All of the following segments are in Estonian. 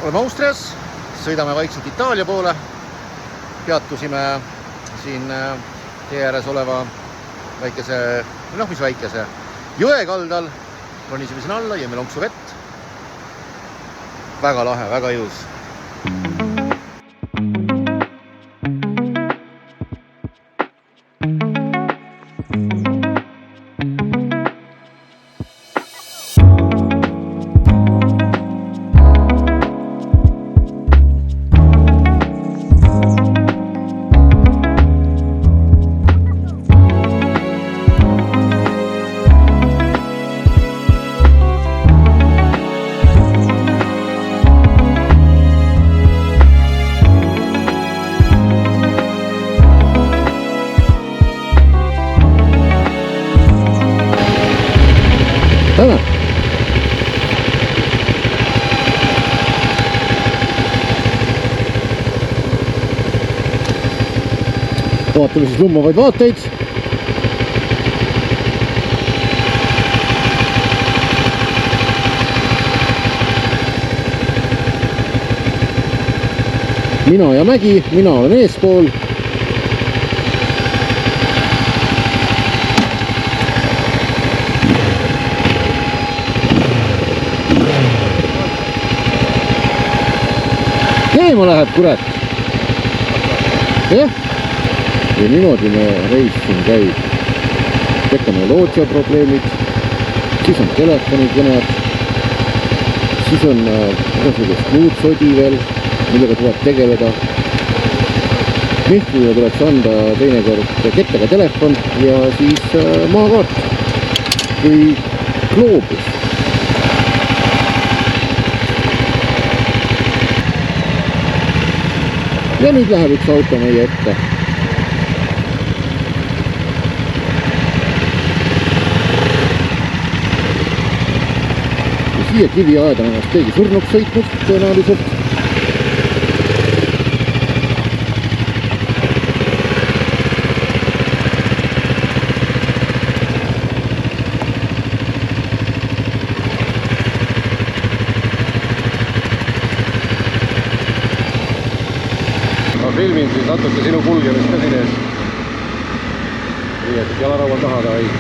oleme Austrias, sõidame vaikselt Itaalia poole. Peatusime siin tee ääres oleva väikese, mis väikese jõe kaldal. Ronisime siin alla, jõime lonksu vett. Väga lahe, väga jõus. Vaatame siis lummavaid vaateid. Mina ja mägi, mina olen eespool. Keema läheb, kurat. Jah? Ja niimoodi me reis siin käib. Tekkame lootsia probleemid, siis on telefonikõned, siis on igasugust muud sodi veel, millega tuleb tegeleda. Mihklile tuleks anda teinekord kettaga telefon ja siis maakaart või gloobus. Ja nüüd läheb üks auto meie ette. Siia kiviaeda on ennast keegi surnuks sõitnud tõenäoliselt. Ma filmin siis natuke sinu kulgemist ka siin ees. Nii, et jalaraual taha ta ei.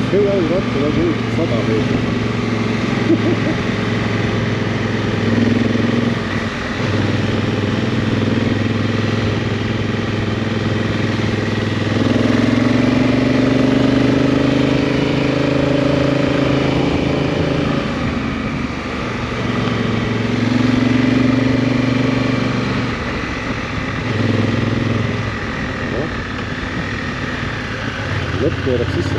See on vaata nagu 100 meetrit. Lõpp pöörab sisse.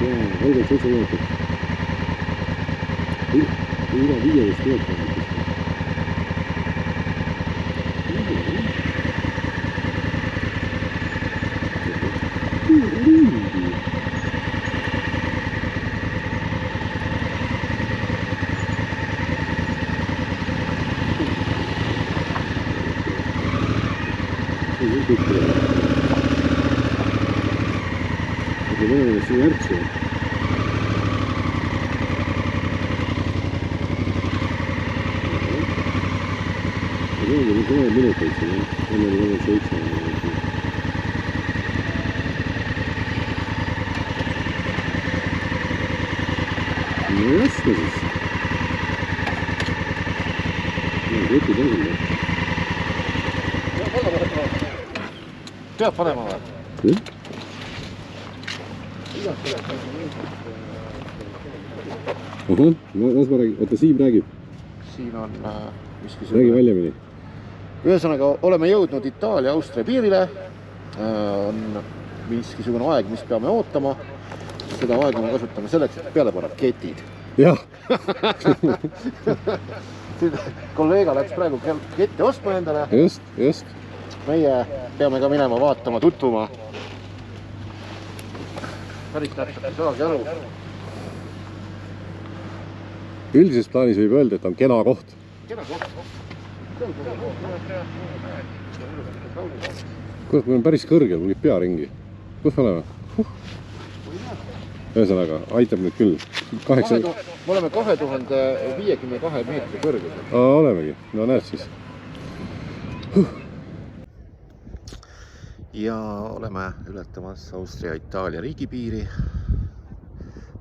Ja, 37 minutit. Üle 15 minutit. Veneme siin järgsi. Veneme nüüd 10 minuteid siin, enne 7. No raske siis. Võtid on küll. Peab panema või? Küll? ahah, las ma räägin, oota Siim räägib. Siin on Räägi väljamini. Ühesõnaga, oleme jõudnud Itaalia-Austria piirile. On miskisugune aeg, mis peame ootama. Seda aega me kasutame selleks, et peale panna ketid. Jah. Kolleega läks praegu kette ostma endale. Just. Meie peame ka minema vaatama, tutvuma. Päris täpselt ei saagi aru. Üldises plaanis võib öelda, et on kena koht. Kena koht. Kurat, mul on päris kõrgel, mul oli pea ringi. Kus me oleme? Ühesõnaga, aitab nüüd küll. Me oleme 2052 meetri kõrgusel. Olemegi, no näed siis. Ja oleme ületamas Austria-Itaalia riigipiiri.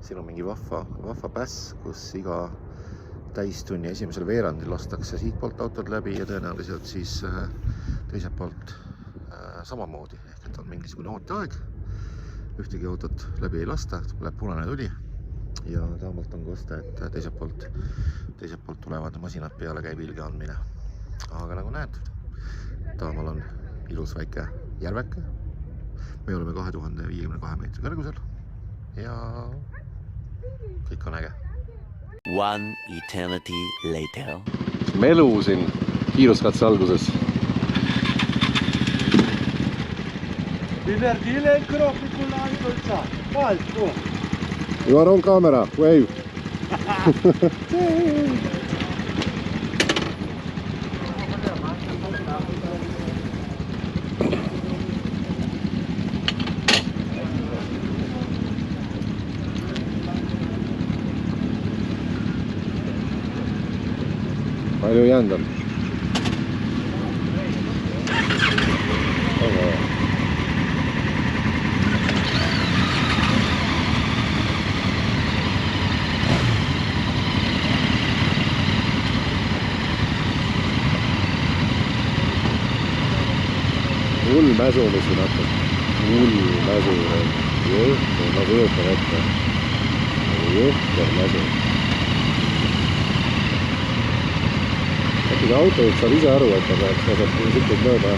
Siin on mingi vahva päss, kus iga täistunni esimesel veerandil lastakse siit poolt autod läbi ja tõenäoliselt siis teiselt poolt samamoodi. Ehk et on mingisugune ooteaeg. Ühtegi autot läbi ei lasta, läheb punane tuli ja taamalt on kosta, et teiselt poolt tulevad masinad peale, käib ilge andmine. Aga nagu näed, taamal on ilus väike järveke. Me oleme 2052 meetri kõrgusel ja kõik on äge. One eternity later. Melu siin kiiruskatse alguses. You are on camera, wave. Palju jäänud on? Hull mäsu, mis siin hakkab. Hull mäsu. Jõhter, ma kujutan ette. Jõhter mäsu. Äkki auto saab ise aru, et ta peaks siit mööda